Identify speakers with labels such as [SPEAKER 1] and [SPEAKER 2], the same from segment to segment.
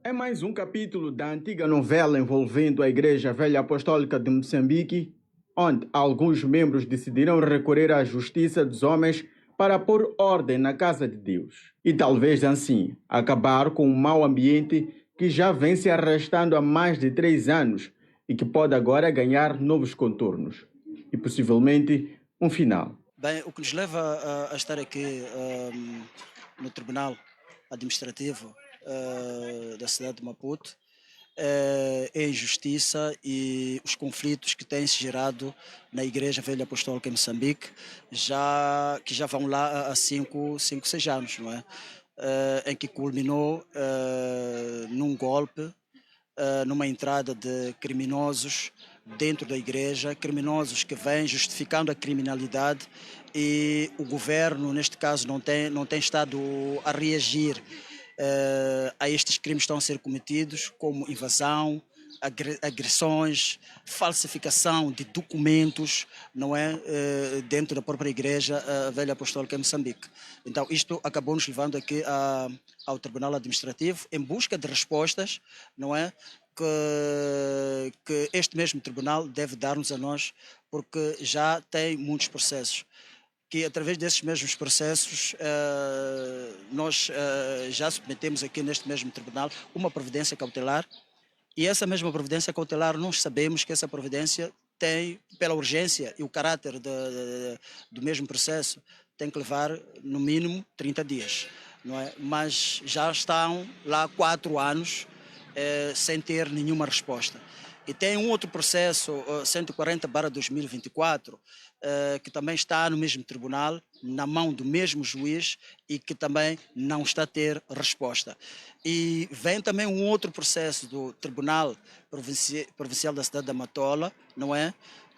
[SPEAKER 1] É mais um capítulo da antiga novela envolvendo a Igreja Velha Apostólica de Moçambique, onde alguns membros decidiram recorrer à justiça dos homens para pôr ordem na casa de Deus. E talvez assim acabar com um mau ambiente que já vem se arrastando há mais de 3 anos e que pode agora ganhar novos contornos e possivelmente um final.
[SPEAKER 2] Bem, o que nos leva a estar aqui no Tribunal Administrativo da cidade de Maputo é a injustiça e os conflitos que têm se gerado na Igreja Velha Apostólica em Moçambique, que já vão lá há 6 anos, não é? Em que culminou num golpe, numa entrada de criminosos dentro da igreja, criminosos que vêm justificando a criminalidade, e o governo, neste caso, não tem estado a reagir a estes crimes que estão a ser cometidos, como invasão, agressões, falsificação de documentos, não é? Dentro da própria igreja Velha Apostólica em Moçambique. Então isto acabou nos levando aqui ao Tribunal Administrativo em busca de respostas, não é? Que este mesmo tribunal deve dar-nos a nós, porque já tem muitos processos, que através desses mesmos processos nós já submetemos aqui neste mesmo tribunal uma providência cautelar, e essa mesma providência cautelar nós sabemos que essa providência tem, pela urgência e o caráter do mesmo processo, tem que levar no mínimo 30 dias, não é? Mas já estão lá 4 anos sem ter nenhuma resposta. E tem um outro processo, 140/2024, que também está no mesmo tribunal, na mão do mesmo juiz, e que também não está a ter resposta. E vem também um outro processo do Tribunal Provincial da cidade da Matola, não é?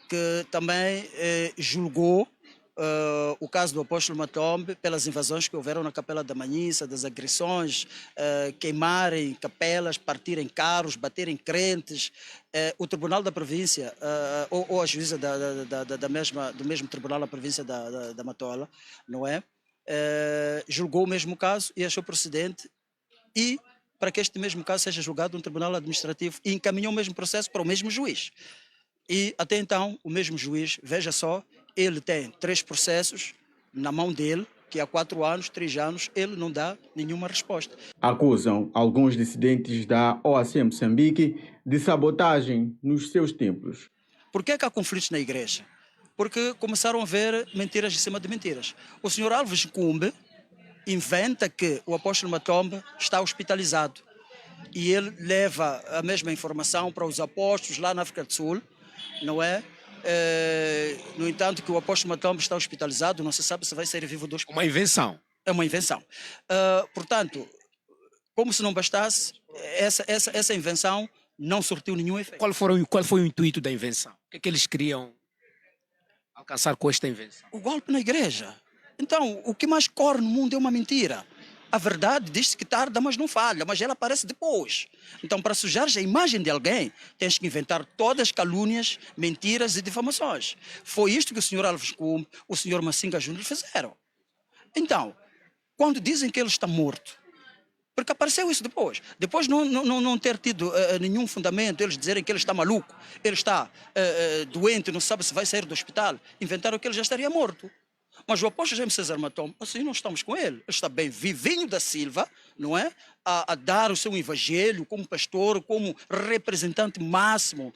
[SPEAKER 2] Que também julgou o caso do apóstolo Matombe pelas invasões que houveram na Capela da Manhissa, das agressões, queimarem capelas, partirem carros, baterem crentes. O Tribunal da Província, ou a juíza do mesmo Tribunal da Província da Matola, não é? Julgou o mesmo caso e achou procedente, e para que este mesmo caso seja julgado no Tribunal Administrativo, e encaminhou o mesmo processo para o mesmo juiz. E até então o mesmo juiz, veja só, ele tem 3 processos na mão dele, que há 4 anos, 3 anos, ele não dá nenhuma resposta.
[SPEAKER 1] Acusam alguns dissidentes da OAC Moçambique de sabotagem nos seus templos.
[SPEAKER 2] Por que é que há conflitos na igreja? Porque começaram a haver mentiras em cima de mentiras. O senhor Alves Cumbe inventa que o apóstolo Matombe está hospitalizado, e ele leva a mesma informação para os apóstolos lá na África do Sul, não é? No entanto, que o apóstolo Matombe está hospitalizado, não se sabe se vai sair vivo do hospital.
[SPEAKER 3] Uma invenção.
[SPEAKER 2] É uma invenção. Portanto, como se não bastasse, essa invenção não surtiu nenhum efeito.
[SPEAKER 3] Qual foi o intuito da invenção? O que é que eles queriam alcançar com esta invenção?
[SPEAKER 2] O golpe na igreja. Então, o que mais corre no mundo é uma mentira. A verdade diz-se que tarda, mas não falha, mas ela aparece depois. Então, para sujares a imagem de alguém, tens que inventar todas as calúnias, mentiras e difamações. Foi isto que o senhor Alves Cumbe, o senhor Massinga Júnior fizeram. Então, quando dizem que ele está morto, porque apareceu isso depois não ter tido nenhum fundamento, eles dizerem que ele está maluco, ele está doente, não sabe se vai sair do hospital, inventaram que ele já estaria morto. Mas o apóstolo Jaime César Matombe, assim não estamos com ele. Ele está bem vivinho da Silva, não é? A dar o seu evangelho como pastor, como representante máximo.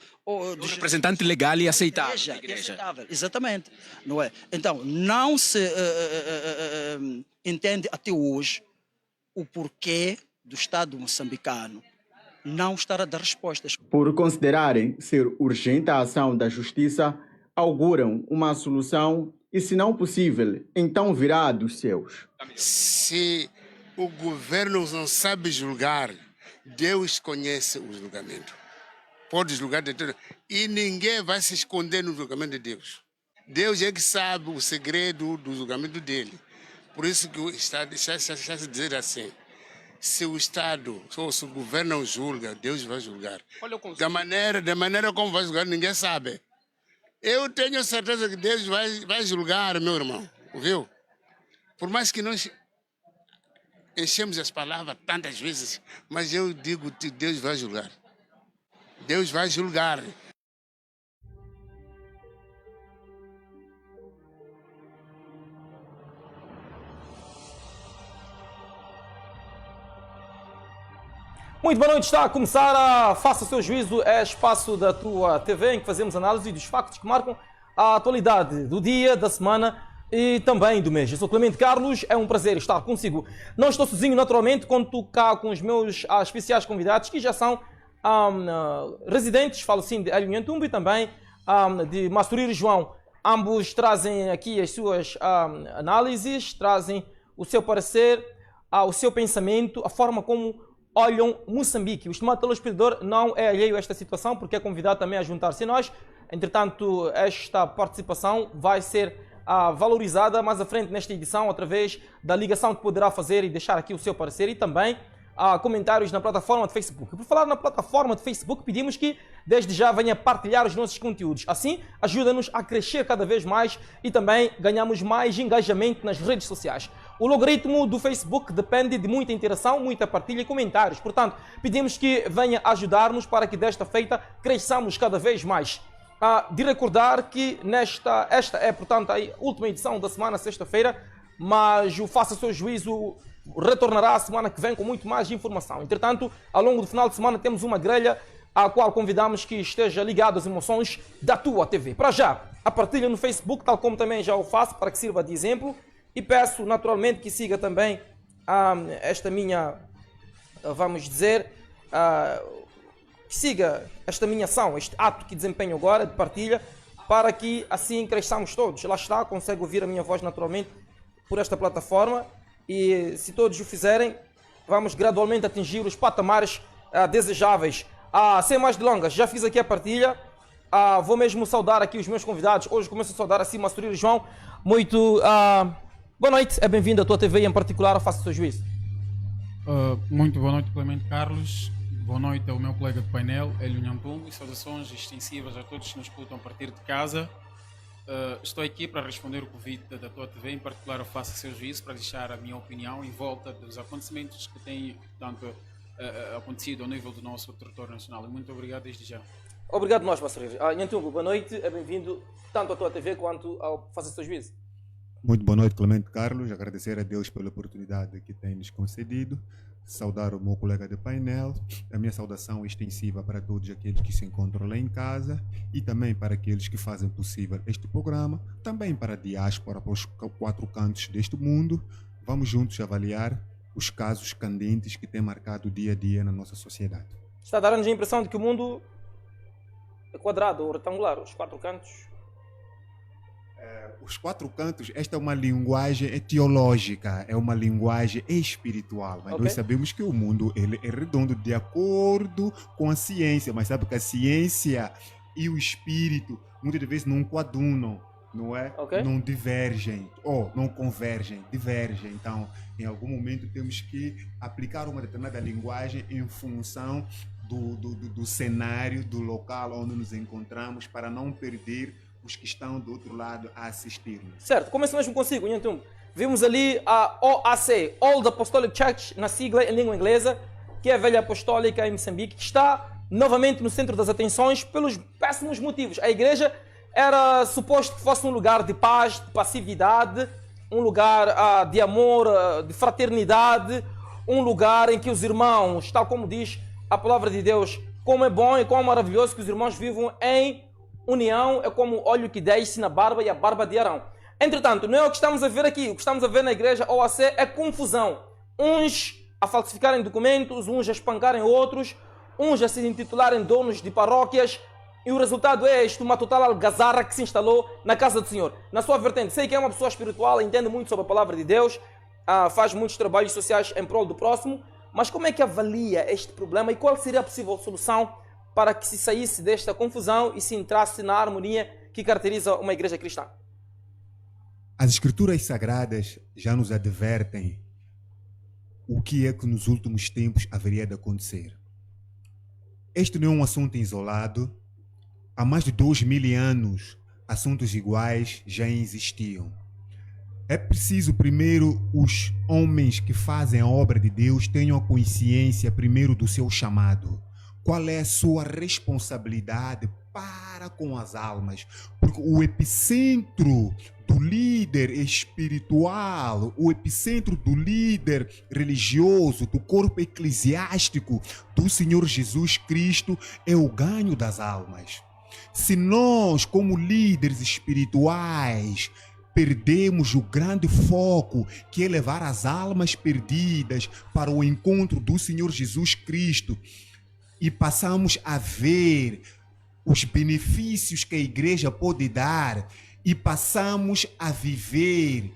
[SPEAKER 3] Representante legal e aceitável.
[SPEAKER 2] Aceitável, exatamente. Não é? Então, não se entende até hoje o porquê do Estado moçambicano não estar a dar respostas.
[SPEAKER 1] Por considerarem ser urgente a ação da justiça, auguram uma solução e, se não possível, então virá dos seus.
[SPEAKER 4] Se o governo não sabe julgar, Deus conhece o julgamento. Pode julgar de tudo. E ninguém vai se esconder no julgamento de Deus. Deus é que sabe o segredo do julgamento dele. Por isso que o Estado está se dizer assim: se o Estado, ou se o governo não julga, Deus vai julgar. Da maneira como vai julgar, ninguém sabe. Eu tenho certeza que Deus vai julgar, meu irmão, viu? Por mais que nós enchemos as palavras tantas vezes, mas eu digo que Deus vai julgar. Deus vai julgar.
[SPEAKER 5] Muito boa noite, está a começar a Faça o Seu Juízo, é espaço da tua TV em que fazemos análise dos factos que marcam a atualidade do dia, da semana e também do mês. Eu sou Clemente Carlos, é um prazer estar consigo. Não estou sozinho, naturalmente, conto cá com os meus especiais convidados que já são residentes, falo assim de Hélio Nhantumbo e também de Masturiri João. Ambos trazem aqui as suas análises, trazem o seu parecer, o seu pensamento, a forma como olham Moçambique. O estimado telespectador não é alheio a esta situação, porque é convidado também a juntar-se a nós. Entretanto, esta participação vai ser valorizada mais à frente nesta edição, através da ligação que poderá fazer e deixar aqui o seu parecer e também comentários na plataforma de Facebook. Por falar na plataforma de Facebook, pedimos que desde já venha partilhar os nossos conteúdos. Assim, ajuda-nos a crescer cada vez mais e também ganhamos mais engajamento nas redes sociais. O logaritmo do Facebook depende de muita interação, muita partilha e comentários. Portanto, pedimos que venha ajudar-nos para que desta feita cresçamos cada vez mais. De recordar que esta é, portanto, a última edição da semana, sexta-feira, mas o Faça o Seu Juízo retornará a semana que vem com muito mais informação. Entretanto, ao longo do final de semana temos uma grelha à qual convidamos que esteja ligado às emoções da tua TV. Para já, a partilha no Facebook, tal como também já o faço, para que sirva de exemplo. E peço naturalmente que siga também esta minha, vamos dizer, que siga esta minha ação, este ato que desempenho agora de partilha, para que assim cresçamos todos. Lá está, consegue ouvir a minha voz naturalmente por esta plataforma e se todos o fizerem, vamos gradualmente atingir os patamares desejáveis. Sem mais delongas, já fiz aqui a partilha, vou mesmo saudar aqui os meus convidados. Hoje começo a saudar assim Masturiri João. Muito boa noite, é bem-vindo à tua TV e em particular a Faça o Seu Juízo.
[SPEAKER 6] Muito boa noite, Clemente Carlos. Boa noite ao meu colega de painel, Hélio Nhantumbo, e saudações extensivas a todos que nos escutam a partir de casa. Estou aqui para responder o convite da tua TV, em particular a Faça o Seu Juízo, para deixar a minha opinião em volta dos acontecimentos que têm acontecido ao nível do nosso território nacional. E muito obrigado desde já.
[SPEAKER 5] Obrigado nós, Masturiri. Nhantumbo, boa noite, é bem-vindo tanto à tua TV quanto ao Faça o Seu Juízo.
[SPEAKER 7] Muito boa noite, Clemente Carlos. Agradecer a Deus pela oportunidade que tem nos concedido. Saudar o meu colega de painel. A minha saudação extensiva para todos aqueles que se encontram lá em casa e também para aqueles que fazem possível este programa. Também para a diáspora, para os 4 cantos deste mundo. Vamos juntos avaliar os casos candentes que têm marcado o dia a dia na nossa sociedade.
[SPEAKER 5] Está a dar-nos a impressão de que o mundo é quadrado ou retangular, os 4 cantos.
[SPEAKER 7] Os 4 cantos, esta é uma linguagem teológica, é uma linguagem espiritual, mas nós sabemos que o mundo ele é redondo de acordo com a ciência, mas sabe que a ciência e o espírito muitas vezes não coadunam, não é? Não divergem, ou não convergem, divergem. Então, em algum momento temos que aplicar uma determinada linguagem em função do cenário, do local onde nos encontramos, para não perder os que estão do outro lado a assistir.
[SPEAKER 5] Certo, começo mesmo consigo, Nhantumbo. Vimos ali a OAC, Old Apostolic Church, na sigla em língua inglesa, que é a velha apostólica em Moçambique, que está novamente no centro das atenções pelos péssimos motivos. A igreja era suposto que fosse um lugar de paz, de passividade, um lugar de amor, de fraternidade, um lugar em que os irmãos, tal como diz a palavra de Deus, como é bom e como é maravilhoso que os irmãos vivam em união, é como o óleo que desce na barba e a barba de Arão. Entretanto, não é o que estamos a ver aqui. O que estamos a ver na igreja OAC é confusão. Uns a falsificarem documentos, uns a espancarem outros, uns a se intitularem donos de paróquias. E o resultado é este, uma total algazarra que se instalou na casa do Senhor. Na sua vertente, sei que é uma pessoa espiritual, entende muito sobre a palavra de Deus, faz muitos trabalhos sociais em prol do próximo, mas como é que avalia este problema e qual seria a possível solução para que se saísse desta confusão e se entrasse na harmonia que caracteriza uma igreja cristã?
[SPEAKER 7] As escrituras sagradas já nos advertem o que é que nos últimos tempos haveria de acontecer. Este não é um assunto isolado. Há mais de 2000 anos, assuntos iguais já existiam. É preciso primeiro os homens que fazem a obra de Deus tenham a consciência primeiro do seu chamado. Qual é a sua responsabilidade para com as almas? Porque o epicentro do líder espiritual, o epicentro do líder religioso, do corpo eclesiástico do Senhor Jesus Cristo é o ganho das almas. Se nós, como líderes espirituais, perdemos o grande foco, que é levar as almas perdidas para o encontro do Senhor Jesus Cristo, e passamos a ver os benefícios que a igreja pode dar, e passamos a viver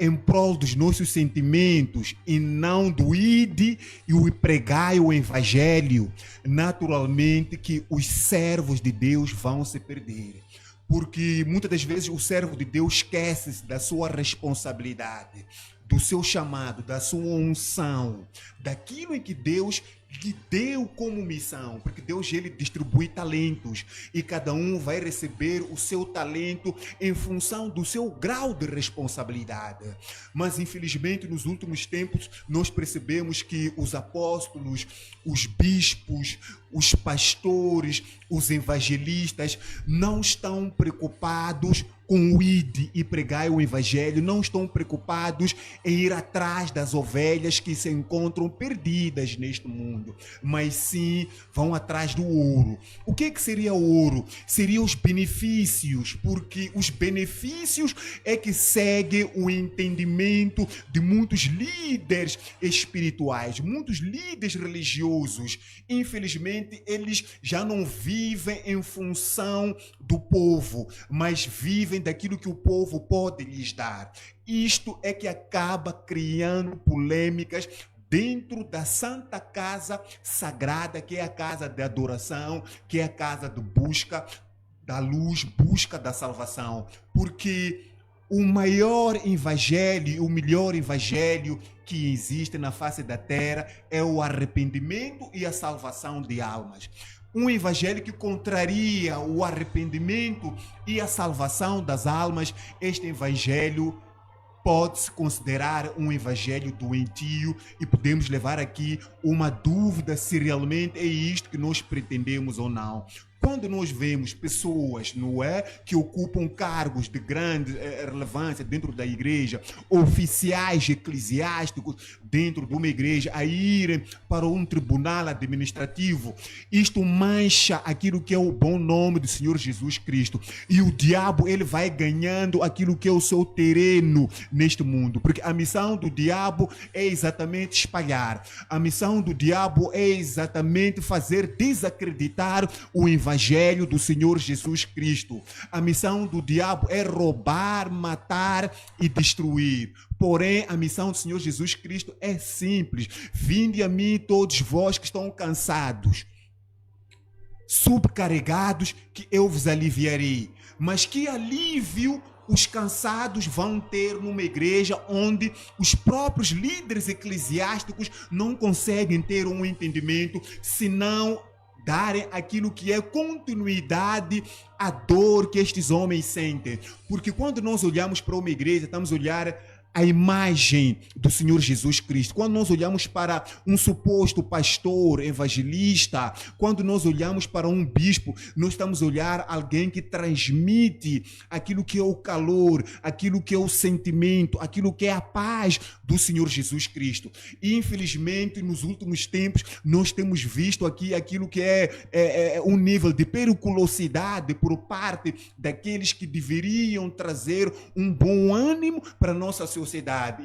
[SPEAKER 7] em prol dos nossos sentimentos e não do ide e o pregai o evangelho, naturalmente que os servos de Deus vão se perder. Porque muitas das vezes o servo de Deus esquece da sua responsabilidade, do seu chamado, da sua unção, daquilo em que Deus lhe deu como missão, porque Deus ele distribui talentos e cada um vai receber o seu talento em função do seu grau de responsabilidade. Mas infelizmente nos últimos tempos nós percebemos que os apóstolos, os bispos, os pastores, os evangelistas não estão preocupados com o ide e pregar o evangelho, não estão preocupados em ir atrás das ovelhas que se encontram perdidas neste mundo, mas sim vão atrás do ouro. O que seria o ouro? Seriam os benefícios, porque os benefícios é que seguem o entendimento de muitos líderes espirituais, muitos líderes religiosos. Infelizmente, eles já não vivem em função do povo, mas vivem daquilo que o povo pode lhes dar. Isto é que acaba criando polêmicas dentro da Santa Casa Sagrada, que é a casa de adoração, que é a casa de busca da luz, busca da salvação. Porque o maior evangelho, o melhor evangelho que existe na face da terra é o arrependimento e a salvação de almas. Um evangelho que contraria o arrependimento e a salvação das almas, este evangelho pode-se considerar um evangelho doentio e podemos levar aqui uma dúvida se realmente é isto que nós pretendemos ou não. Quando nós vemos pessoas, não é, que ocupam cargos de grande relevância dentro da igreja, oficiais eclesiásticos dentro de uma igreja, a irem para um tribunal administrativo, isto mancha aquilo que é o bom nome do Senhor Jesus Cristo. E o diabo, ele vai ganhando aquilo que é o seu terreno neste mundo, porque a missão do diabo é exatamente espalhar. A missão do diabo é exatamente fazer desacreditar o evangelho do Senhor Jesus Cristo. A missão do diabo é roubar, matar e destruir. Porém, a missão do Senhor Jesus Cristo é simples. Vinde a mim todos vós que estão cansados, subcarregados, que eu vos aliviarei. Mas que alívio os cansados vão ter numa igreja onde os próprios líderes eclesiásticos não conseguem ter um entendimento, senão darem aquilo que é continuidade à dor que estes homens sentem. Porque quando nós olhamos para uma igreja, estamos a olhar a imagem do Senhor Jesus Cristo. Quando nós olhamos para um suposto pastor, evangelista, quando nós olhamos para um bispo, nós estamos a olhar alguém que transmite aquilo que é o calor, aquilo que é o sentimento, aquilo que é a paz do Senhor Jesus Cristo. E infelizmente, nos últimos tempos, nós temos visto aqui aquilo que é um nível de periculosidade por parte daqueles que deveriam trazer um bom ânimo para a nossa sociedade.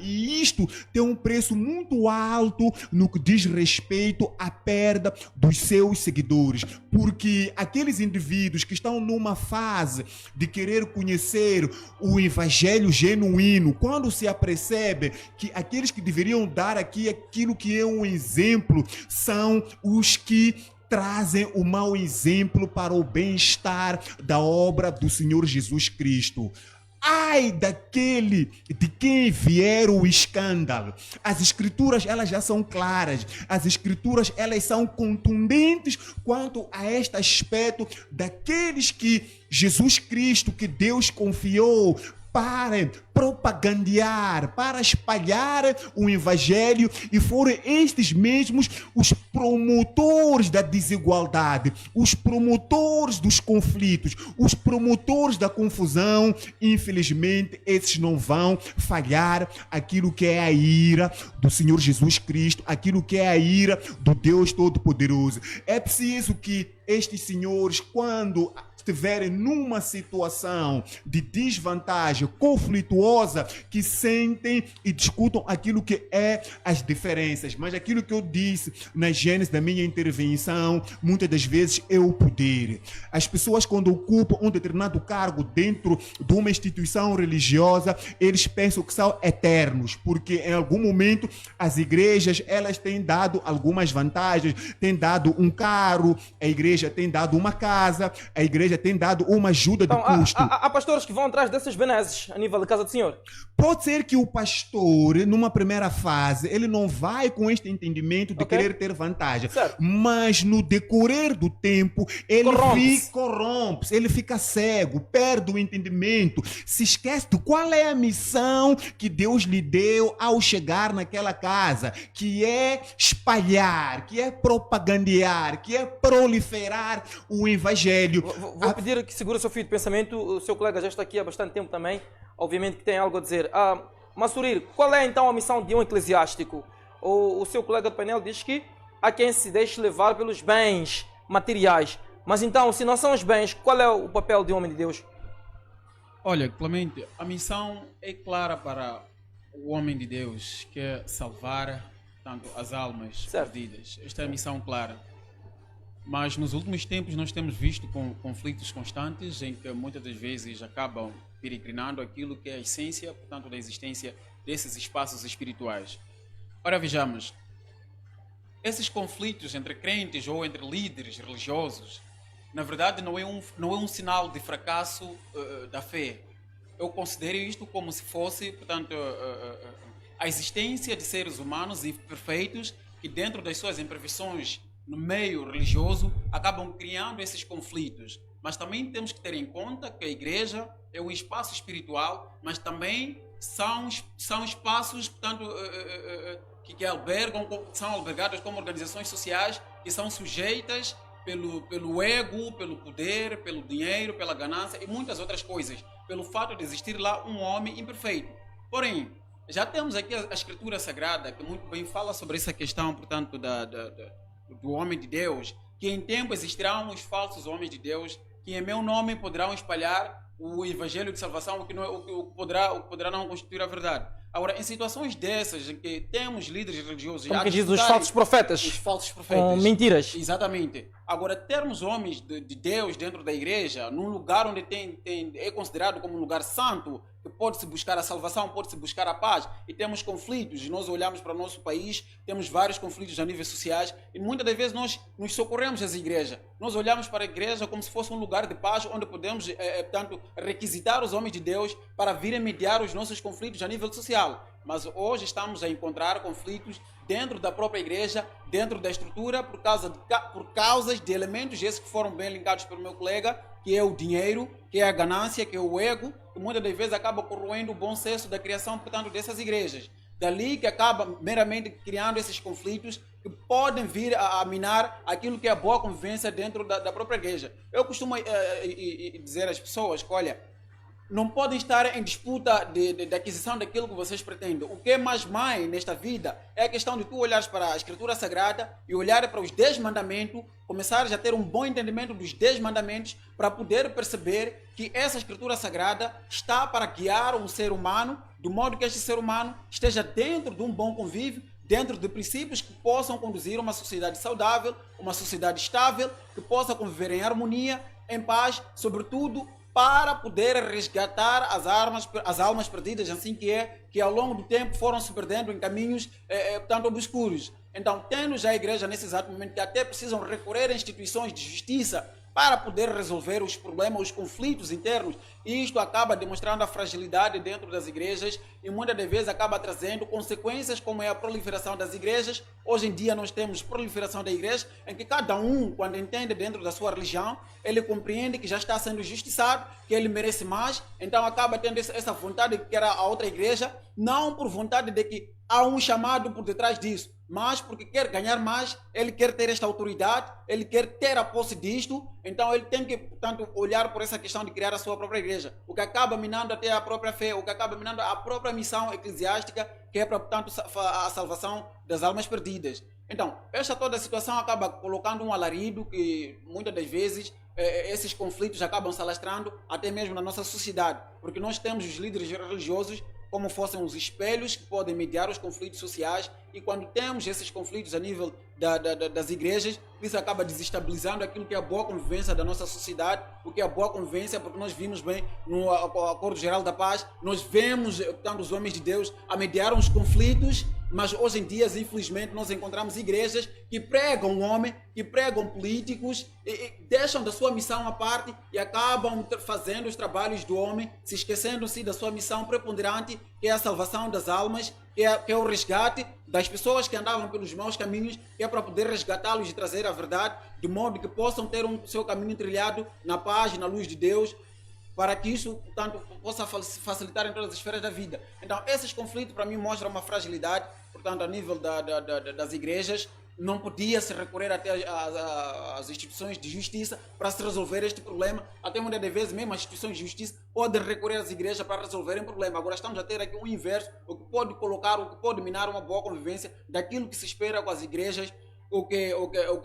[SPEAKER 7] E isto tem um preço muito alto no que diz respeito à perda dos seus seguidores, porque aqueles indivíduos que estão numa fase de querer conhecer o evangelho genuíno, quando se apercebe que aqueles que deveriam dar aqui aquilo que é um exemplo são os que trazem o mau exemplo para o bem-estar da obra do Senhor Jesus Cristo. Ai daquele de quem vier o escândalo. As escrituras, elas já são claras. As escrituras, elas são contundentes quanto a este aspecto daqueles que Jesus Cristo, que Deus confiou para propagandear, para espalhar o evangelho, e foram estes mesmos os promotores da desigualdade, os promotores dos conflitos, os promotores da confusão. Infelizmente, esses não vão falhar aquilo que é a ira do Senhor Jesus Cristo, aquilo que é a ira do Deus Todo-Poderoso. É preciso que estes senhores, quando estiverem numa situação de desvantagem conflituosa, que sentem e discutam aquilo que é as diferenças. Mas aquilo que eu disse na gênese da minha intervenção, muitas das vezes é o poder. As pessoas, quando ocupam um determinado cargo dentro de uma instituição religiosa, eles pensam que são eternos, porque em algum momento as igrejas, elas têm dado algumas vantagens, têm dado um carro, a igreja tem dado uma casa, a igreja tem dado uma ajuda de custo.
[SPEAKER 5] Há pastores que vão atrás dessas benesses a nível da casa do Senhor.
[SPEAKER 7] Pode ser que o pastor, numa primeira fase, ele não vai com este entendimento de querer ter vantagem.
[SPEAKER 5] Certo.
[SPEAKER 7] Mas no decorrer do tempo, ele corrompe-se, ele fica cego, perde o entendimento, se esquece de qual é a missão que Deus lhe deu ao chegar naquela casa, que é espalhar, que é propagandear, que é proliferar o evangelho.
[SPEAKER 5] Vou pedir que segure o seu fio de pensamento. O seu colega já está aqui há bastante tempo também. Obviamente que tem algo a dizer. Massurir, qual é então a missão de um eclesiástico? O seu colega do painel diz que há quem se deixe levar pelos bens materiais. Mas então, se não são os bens, qual é o papel de um homem de Deus?
[SPEAKER 6] Olha, Clemente, a missão é clara para o homem de Deus, que é salvar, portanto, as almas perdidas. Esta é a missão clara. Mas nos últimos tempos nós temos visto conflitos constantes em que muitas das vezes acabam peregrinando aquilo que é a essência, portanto, da existência desses espaços espirituais. Ora, vejamos, esses conflitos entre crentes ou entre líderes religiosos, na verdade, não é um sinal de fracasso da fé. Eu considero isto como se fosse, portanto, a existência de seres humanos imperfeitos que, dentro das suas imperfeições no meio religioso, acabam criando esses conflitos. Mas também temos que ter em conta que a igreja é um espaço espiritual, mas também são espaços, portanto, que são albergados como organizações sociais que são sujeitas pelo ego, pelo poder, pelo dinheiro, pela ganância e muitas outras coisas, pelo fato de existir lá um homem imperfeito. Porém, já temos aqui a Escritura Sagrada, que muito bem fala sobre essa questão, portanto, do homem de Deus, que em tempo existirão os falsos homens de Deus, que em meu nome poderão espalhar o evangelho de salvação, o que poderá não constituir a verdade. Agora, em situações dessas, em que temos líderes religiosos...
[SPEAKER 5] Como que diz, os falsos profetas.
[SPEAKER 6] Os falsos profetas.
[SPEAKER 5] Com mentiras.
[SPEAKER 6] Exatamente. Agora, termos homens de Deus dentro da igreja, num lugar onde é considerado como um lugar santo, que pode-se buscar a salvação, pode-se buscar a paz, e temos conflitos, e nós olhamos para o nosso país, temos vários conflitos a níveis sociais, e muitas das vezes nós nos socorremos às igrejas. Nós olhamos para a igreja como se fosse um lugar de paz, onde podemos, portanto, requisitar os homens de Deus para virem mediar os nossos conflitos a nível social. Mas hoje estamos a encontrar conflitos dentro da própria igreja, dentro da estrutura, por causas de elementos esses que foram bem linkados pelo meu colega, que é o dinheiro, que é a ganância, que é o ego, que muitas das vezes acaba corroendo o bom senso da criação, portanto, dessas igrejas. Dali que acaba meramente criando esses conflitos que podem vir a minar aquilo que é a boa convivência dentro da própria igreja. Eu costumo dizer às pessoas que, olha, não podem estar em disputa de aquisição daquilo que vocês pretendem. O que é mais nesta vida é a questão de tu olhares para a Escritura Sagrada e olhar para os 10 mandamentos, começares a ter um bom entendimento dos 10 mandamentos para poder perceber que essa Escritura Sagrada está para guiar um ser humano, do modo que este ser humano esteja dentro de um bom convívio, dentro de princípios que possam conduzir a uma sociedade saudável, uma sociedade estável, que possa conviver em harmonia, em paz, sobretudo para poder resgatar as almas perdidas, assim que ao longo do tempo foram se perdendo em caminhos tanto obscuros. Então, tendo já a igreja nesse exato momento que até precisam recorrer a instituições de justiça para poder resolver os problemas, os conflitos internos, e isto acaba demonstrando a fragilidade dentro das igrejas,
[SPEAKER 8] e muitas das vezes acaba trazendo consequências como é a proliferação das igrejas. Hoje em dia nós temos proliferação da igreja em que cada um, quando entende dentro da sua religião, ele compreende que já está sendo justiçado, que ele merece mais, então acaba tendo essa vontade de que era a outra igreja, não por vontade de que há um chamado por detrás disso, mas porque quer ganhar mais, ele quer ter esta autoridade, ele quer ter a posse disto, então ele tem que, portanto, olhar por essa questão de criar a sua própria igreja, o que acaba minando até a própria fé, o que acaba minando a própria missão eclesiástica, que é para, portanto, a salvação das almas perdidas. Então, esta toda a situação acaba colocando um alarido que, muitas das vezes, esses conflitos acabam se alastrando até mesmo na nossa sociedade, porque nós temos os líderes religiosos como fossem os espelhos que podem mediar os conflitos sociais, e quando temos esses conflitos a nível das igrejas, isso acaba desestabilizando aquilo que é a boa convivência da nossa sociedade, o que é a boa convivência, porque nós vimos bem no Acordo Geral da Paz, nós vemos, portanto, os homens de Deus a mediar os conflitos, mas hoje em dia, infelizmente, nós encontramos igrejas que pregam o homem, que pregam políticos, e deixam da sua missão à parte e acabam fazendo os trabalhos do homem, se esquecendo-se da sua missão preponderante, que é a salvação das almas, que é o resgate das pessoas que andavam pelos maus caminhos, que é para poder resgatá-los e trazer a verdade, de modo que possam ter o seu caminho trilhado na paz e na luz de Deus, para que isso, portanto, possa facilitar em todas as esferas da vida. Então, esses conflitos, para mim, mostram uma fragilidade, portanto, a nível das igrejas. Não podia-se recorrer até às instituições de justiça para se resolver este problema. Até muitas das vezes, mesmo as instituições de justiça podem recorrer às igrejas para resolverem o problema. Agora estamos a ter aqui um inverso, o que pode minar uma boa convivência daquilo que se espera com as igrejas, o que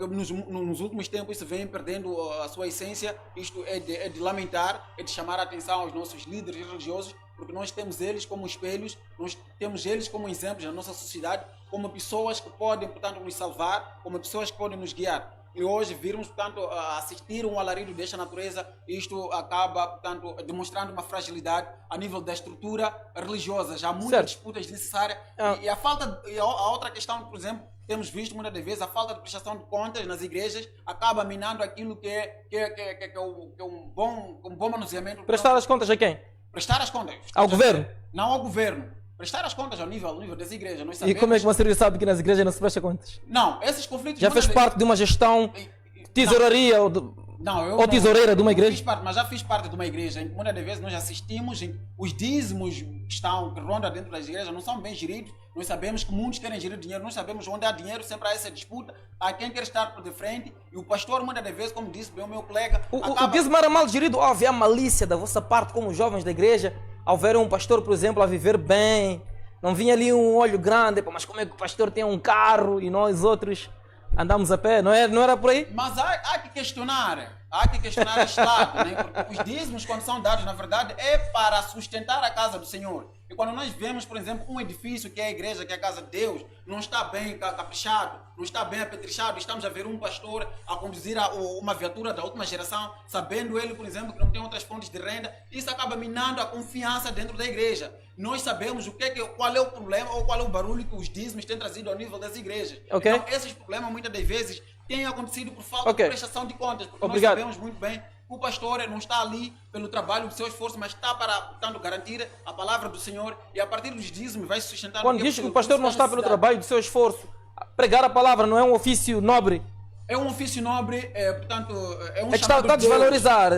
[SPEAKER 8] nos últimos tempos isso vem perdendo a sua essência. Isto é de lamentar, é de chamar a atenção aos nossos líderes religiosos, porque nós temos eles como espelhos, nós temos eles como exemplos na nossa sociedade, como pessoas que podem, portanto, nos salvar, como pessoas que podem nos guiar. E hoje virmos, portanto, a assistir um alarido desta natureza, isto acaba, portanto, demonstrando uma fragilidade a nível da estrutura religiosa. Já há muitas disputas necessárias. E a outra questão, por exemplo, temos visto muitas das vezes a falta de prestação de contas nas igrejas acaba minando aquilo que é um bom manuseamento.
[SPEAKER 5] Prestar as contas a quem?
[SPEAKER 8] Prestar as contas.
[SPEAKER 5] Ao governo?
[SPEAKER 8] Não ao governo. Prestar as contas ao nível das igrejas. Nós
[SPEAKER 5] sabemos... E como é que você sabe que nas igrejas não se presta contas?
[SPEAKER 8] Não, esses conflitos...
[SPEAKER 5] Já fez parte de uma gestão tesouraria ou tesoureira de uma igreja?
[SPEAKER 8] Mas já fiz parte de uma igreja em que muitas das vezes nós assistimos, os dízimos que rondam dentro das igrejas não são bem geridos. Nós sabemos que muitos querem gerir dinheiro, nós sabemos onde há dinheiro, sempre há essa disputa, há quem quer estar por de frente, e o pastor muitas das vezes, como disse bem o meu colega...
[SPEAKER 5] O dízimo era mal gerido, havia malícia da vossa parte como jovens da igreja, ao ver um pastor, por exemplo, a viver bem, não vinha ali um olho grande, mas como é que o pastor tem um carro e nós outros andamos a pé, não era por aí?
[SPEAKER 8] Mas há que questionar este lado, né? Porque os dízimos, quando são dados, na verdade, é para sustentar a casa do Senhor. E quando nós vemos, por exemplo, um edifício que é a igreja, que é a casa de Deus, não está bem caprichado, não está bem apetrechado, estamos a ver um pastor a conduzir uma viatura da última geração, sabendo ele, por exemplo, que não tem outras fontes de renda, isso acaba minando a confiança dentro da igreja. Nós sabemos qual é o problema ou qual é o barulho que os dízimos têm trazido ao nível das igrejas.
[SPEAKER 5] Okay.
[SPEAKER 8] Então, esses problemas, muitas das vezes, têm acontecido por falta de prestação de contas, porque nós sabemos muito bem que o pastor não está ali pelo trabalho do seu esforço, mas está para, portanto, garantir a palavra do Senhor, e a partir dos dízimos vai se sustentar...
[SPEAKER 5] Quando diz que o pastor não está pelo trabalho do seu esforço, pregar a palavra não é um ofício nobre?
[SPEAKER 8] É um ofício nobre, portanto, é um
[SPEAKER 5] chamado. Está a desvalorizar.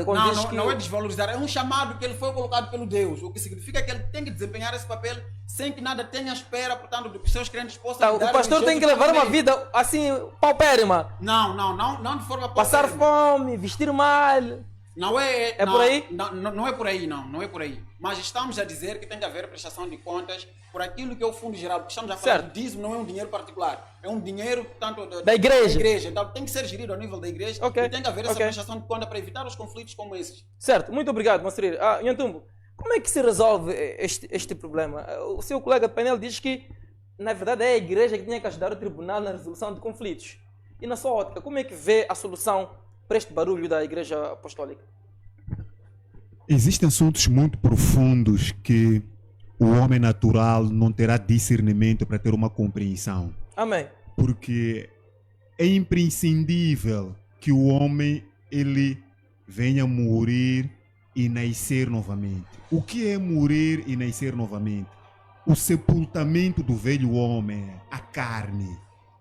[SPEAKER 8] Não é desvalorizar, é um chamado que ele foi colocado pelo Deus, o que significa que ele tem que desempenhar esse papel sem que nada tenha espera, portanto, de que os seus crentes possam...
[SPEAKER 5] O pastor tem que levar uma vida assim, paupérrima.
[SPEAKER 8] Não de forma paupérrima.
[SPEAKER 5] Passar fome, vestir mal.
[SPEAKER 8] Não é...
[SPEAKER 5] É por aí?
[SPEAKER 8] Não é por aí, não é por aí. Mas estamos a dizer que tem que haver prestação de contas por aquilo que é o fundo geral. Porque estamos a falar de dízimo, não é um dinheiro particular. É um dinheiro, portanto,
[SPEAKER 5] da igreja.
[SPEAKER 8] Então tem que ser gerido ao nível da igreja e tem que haver essa prestação de conta para evitar os conflitos como esses.
[SPEAKER 5] Certo, muito obrigado, Monstrir. Nhantumbo, como é que se resolve este problema? O seu colega de painel diz que, na verdade, é a igreja que tinha que ajudar o tribunal na resolução de conflitos. E na sua ótica, como é que vê a solução para este barulho da igreja apostólica?
[SPEAKER 7] Existem assuntos muito profundos que o homem natural não terá discernimento para ter uma compreensão.
[SPEAKER 5] Amém.
[SPEAKER 7] Porque é imprescindível que o homem ele venha morrer e nascer novamente. O que é morrer e nascer novamente? o sepultamento do velho homem, a carne,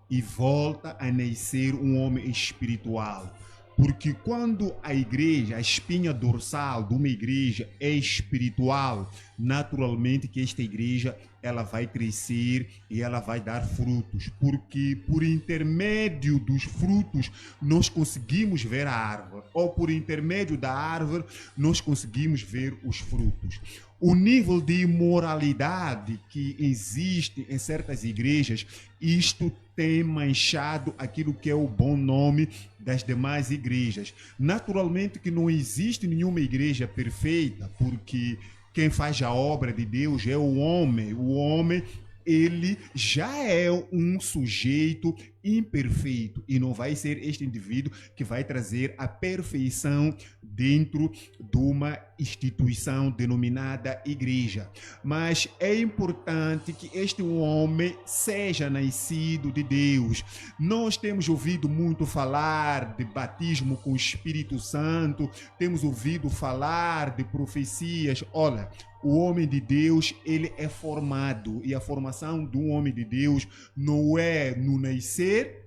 [SPEAKER 7] e volta a nascer um homem espiritual. Porque quando a igreja, a espinha dorsal de uma igreja é espiritual, naturalmente que esta igreja ela vai crescer e ela vai dar frutos. Porque por intermédio dos frutos nós conseguimos ver a árvore, ou por intermédio da árvore nós conseguimos ver os frutos. O nível de imoralidade que existe em certas igrejas, isto tem manchado aquilo que é o bom nome das demais igrejas. Naturalmente que não existe nenhuma igreja perfeita, porque quem faz a obra de Deus é o homem. O homem, ele já é um sujeito imperfeito e não vai ser este indivíduo que vai trazer a perfeição dentro de uma instituição denominada igreja. Mas é importante que este homem seja nascido de Deus. Nós temos ouvido muito falar de batismo com o Espírito Santo, temos ouvido falar de profecias. Olha, o homem de Deus, ele é formado, e a formação do homem de Deus não é no nascer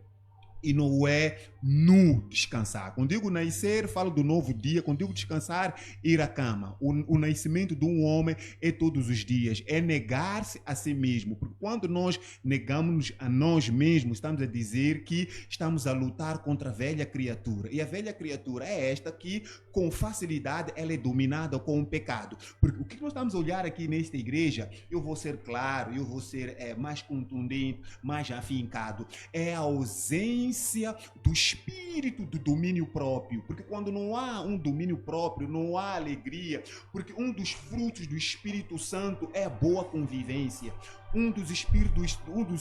[SPEAKER 7] e não é no descansar. Quando digo nascer, falo do novo dia. Quando digo descansar, ir à cama. O nascimento de um homem é todos os dias, é negar-se a si mesmo. Porque quando nós negamos a nós mesmos, estamos a dizer que estamos a lutar contra a velha criatura. E a velha criatura é esta que, com facilidade, ela é dominada com o pecado. Porque o que nós estamos a olhar aqui nesta igreja, eu vou ser claro, eu vou ser mais contundente, mais afincado, é a ausência do espírito do domínio próprio. Porque quando não há um domínio próprio, não há alegria. Porque um dos frutos do Espírito Santo é a boa convivência. Um dos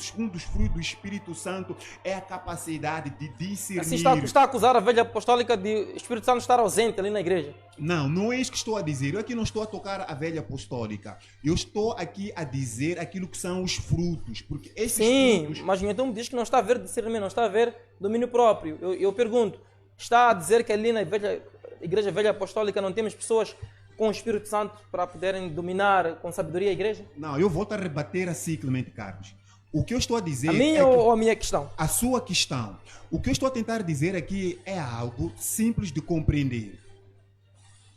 [SPEAKER 7] frutos do Espírito Santo é a capacidade de discernir.
[SPEAKER 5] Assim está a acusar a velha apostólica de o Espírito Santo estar ausente ali na igreja.
[SPEAKER 7] Não, não é isso que estou a dizer. Eu aqui não estou a tocar a velha apostólica. Eu estou aqui a dizer aquilo que são os frutos. Porque esses frutos...
[SPEAKER 5] Mas então me diz que não está a ver discernimento, não está a ver domínio próprio. Eu pergunto, está a dizer que ali na igreja velha apostólica não temos pessoas com o Espírito Santo para poderem dominar com sabedoria a igreja?
[SPEAKER 7] Não, eu volto a rebater assim, Clemente Carlos. O que eu estou a dizer...
[SPEAKER 5] A minha ou a minha questão?
[SPEAKER 7] A sua questão. O que eu estou a tentar dizer aqui é algo simples de compreender.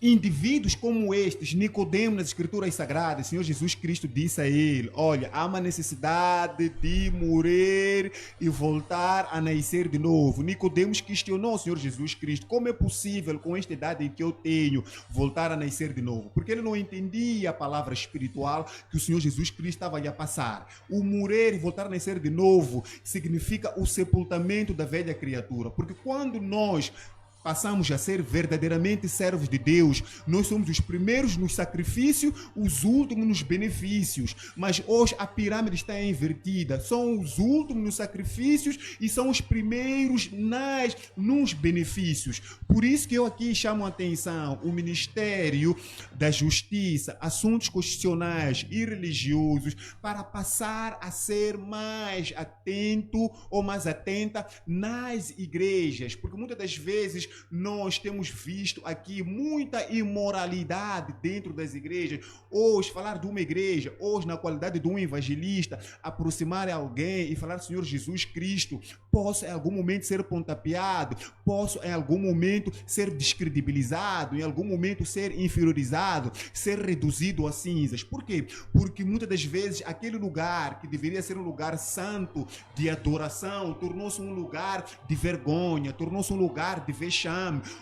[SPEAKER 7] Indivíduos como estes, Nicodemo nas Escrituras Sagradas, Senhor Jesus Cristo disse a ele: olha, há uma necessidade de morrer e voltar a nascer de novo. Nicodemos questionou o Senhor Jesus Cristo: como é possível, com esta idade que eu tenho, voltar a nascer de novo? Porque ele não entendia a palavra espiritual que o Senhor Jesus Cristo estava a passar. O morrer e voltar a nascer de novo significa o sepultamento da velha criatura. Porque quando nós passamos a ser verdadeiramente servos de Deus, nós somos os primeiros nos sacrifícios, os últimos nos benefícios. Mas hoje a pirâmide está invertida. São os últimos nos sacrifícios e são os primeiros nos benefícios. Por isso que eu aqui chamo a atenção o Ministério da Justiça, Assuntos Constitucionais e Religiosos, para passar a ser mais atento ou mais atenta nas igrejas. Porque muitas das vezes nós temos visto aqui muita imoralidade dentro das igrejas. Hoje, falar de uma igreja, hoje na qualidade de um evangelista, aproximar alguém e falar: Senhor Jesus Cristo, posso em algum momento ser pontapeado, posso em algum momento ser descredibilizado, em algum momento ser inferiorizado, ser reduzido a cinzas. Por quê? Porque muitas das vezes aquele lugar que deveria ser um lugar santo de adoração tornou-se um lugar de vergonha, tornou-se um lugar de vexame,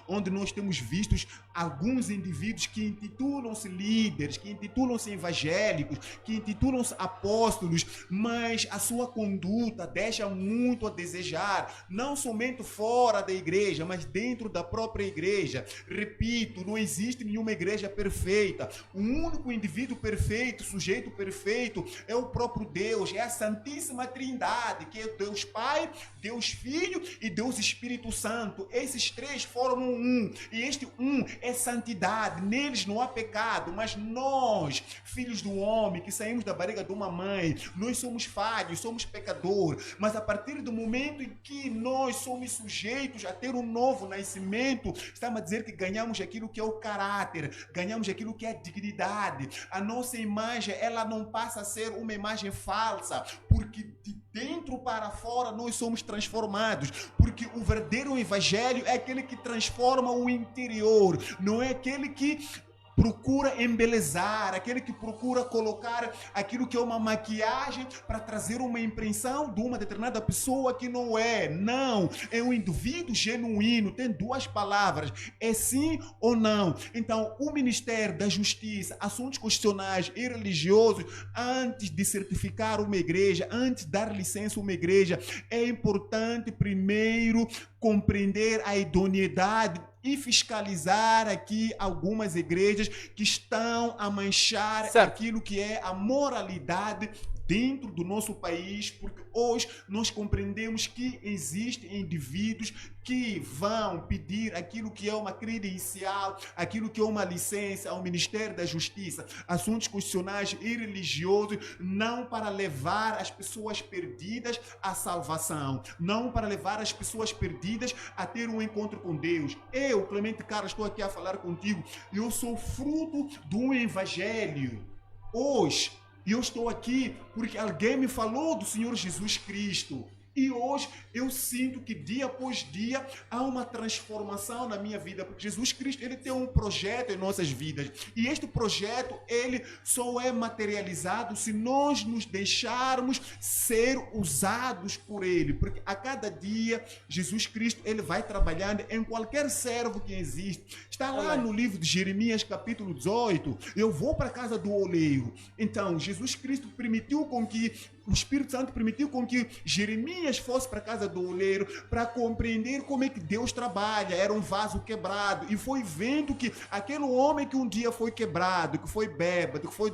[SPEAKER 7] onde nós temos visto alguns indivíduos que intitulam-se líderes, que intitulam-se evangélicos, que intitulam-se apóstolos, mas a sua conduta deixa muito a desejar, não somente fora da igreja, mas dentro da própria igreja. Repito, não existe nenhuma igreja perfeita. O único indivíduo perfeito, sujeito perfeito, é o próprio Deus, é a Santíssima Trindade, que é Deus Pai, Deus Filho e Deus Espírito Santo. Esses três formam um, e este um é santidade. Neles não há pecado, mas nós, filhos do homem, que saímos da barriga de uma mãe, nós somos falhos, somos pecadores, mas a partir do momento momento em que nós somos sujeitos a ter um novo nascimento, estamos a dizer que ganhamos aquilo que é o caráter, ganhamos aquilo que é a dignidade. A nossa imagem, ela não passa a ser uma imagem falsa, porque de dentro para fora nós somos transformados, porque o verdadeiro evangelho é aquele que transforma o interior, não é aquele que procura embelezar, aquele que procura colocar aquilo que é uma maquiagem para trazer uma impressão de uma determinada pessoa que não é. Não, é um indivíduo genuíno, tem duas palavras, é sim ou não. Então, o Ministério da Justiça, Assuntos Constitucionais e Religiosos, antes de certificar uma igreja, antes de dar licença a uma igreja, é importante primeiro compreender a idoneidade e fiscalizar aqui algumas igrejas que estão a manchar aquilo que é a moralidade dentro do nosso país, porque hoje nós compreendemos que existem indivíduos que vão pedir aquilo que é uma credencial, aquilo que é uma licença ao Ministério da Justiça, Assuntos Constitucionais e Religiosos, não para levar as pessoas perdidas à salvação, não para levar as pessoas perdidas a ter um encontro com Deus. Eu, Clemente Carlos, estou aqui a falar contigo, eu sou fruto do Evangelho. Hoje, eu estou aqui porque alguém me falou do Senhor Jesus Cristo. E hoje eu sinto que dia após dia há uma transformação na minha vida, porque Jesus Cristo, ele tem um projeto em nossas vidas. E este projeto, ele só é materializado se nós nos deixarmos ser usados por ele. Porque a cada dia, Jesus Cristo, ele vai trabalhando em qualquer servo que existe. Está lá no livro de Jeremias, capítulo 18. Eu vou para a casa do oleiro. Então, Jesus Cristo permitiu com que o Espírito Santo permitiu com que Jeremias fosse para a casa do oleiro para compreender como é que Deus trabalha. Era um vaso quebrado e foi vendo que aquele homem que um dia foi quebrado, que foi bêbado, que foi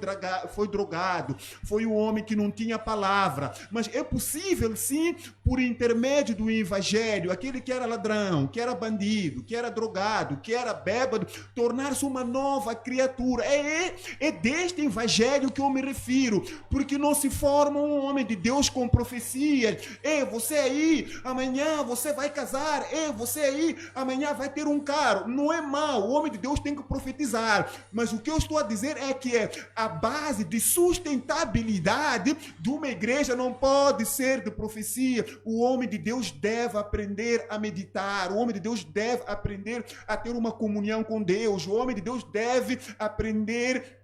[SPEAKER 7] drogado, foi um homem que não tinha palavra. Mas é possível, sim, por intermédio do Evangelho, aquele que era ladrão, que era bandido, que era drogado, que era bêbado, tornar-se uma nova criatura. É deste Evangelho que eu me refiro, porque não se forma um homem de Deus com profecias. Você aí, amanhã você vai casar. Você aí, amanhã vai ter um carro. Não é mal, o homem de Deus tem que profetizar. Mas o que eu estou a dizer é que a base de sustentabilidade de uma igreja não pode ser de profecia. O homem de Deus deve aprender a meditar. O homem de Deus deve aprender a ter uma comunhão com Deus. O homem de Deus deve aprender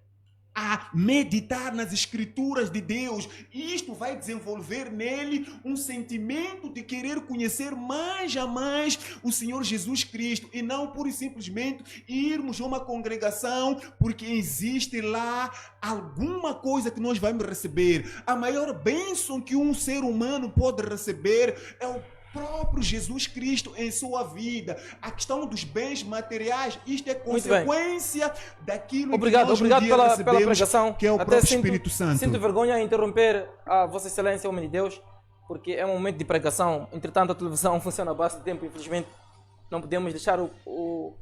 [SPEAKER 7] a meditar nas escrituras de Deus. E isto vai desenvolver nele um sentimento de querer conhecer mais a mais o Senhor Jesus Cristo, e não pura e simplesmente irmos a uma congregação porque existe lá alguma coisa que nós vamos receber. A maior bênção que um ser humano pode receber é o próprio Jesus Cristo em sua vida. A questão dos bens materiais, isto é consequência daquilo que nós
[SPEAKER 5] obrigado pela pregação.
[SPEAKER 7] Que é o próprio Espírito Santo.
[SPEAKER 5] Sinto vergonha em interromper a Vossa Excelência, homem de Deus, porque é um momento de pregação. Entretanto, a televisão funciona a base de tempo, infelizmente. Não podemos deixar o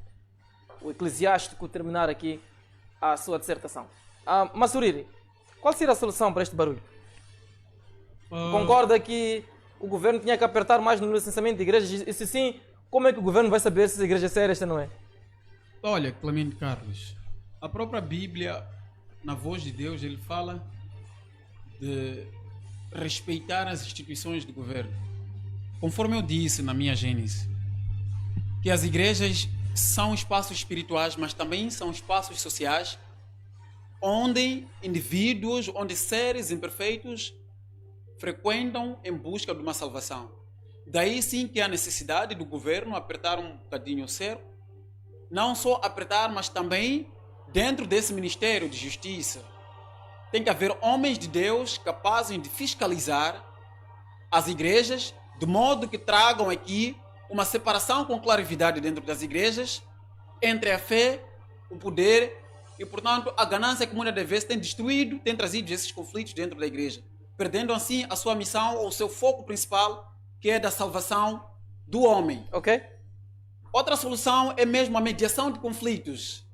[SPEAKER 5] eclesiástico terminar aqui a sua dissertação. Massuriri, qual seria a solução para este barulho? Concorda que o governo tinha que apertar mais no licenciamento de igrejas? E se sim, como é que o governo vai saber se a igreja é séria esta não é?
[SPEAKER 6] Olha, Clemente Carlos, a própria Bíblia, na voz de Deus, ele fala de respeitar as instituições do governo. Conforme eu disse na minha Gênesis, que as igrejas são espaços espirituais, mas também são espaços sociais, onde indivíduos, onde seres imperfeitos frequentam em busca de uma salvação. Daí sim que há necessidade do governo apertar um bocadinho o cerco, não só apertar, mas também dentro desse Ministério de Justiça tem que haver homens de Deus capazes de fiscalizar as igrejas, de modo que tragam aqui uma separação com claridade dentro das igrejas entre a fé, o poder e, portanto, a ganância que muitas vezes tem destruído, tem trazido esses conflitos dentro da igreja, perdendo assim a sua missão ou o seu foco principal, que é da salvação do homem.
[SPEAKER 5] Ok.
[SPEAKER 6] Outra solução é mesmo a mediação de conflitos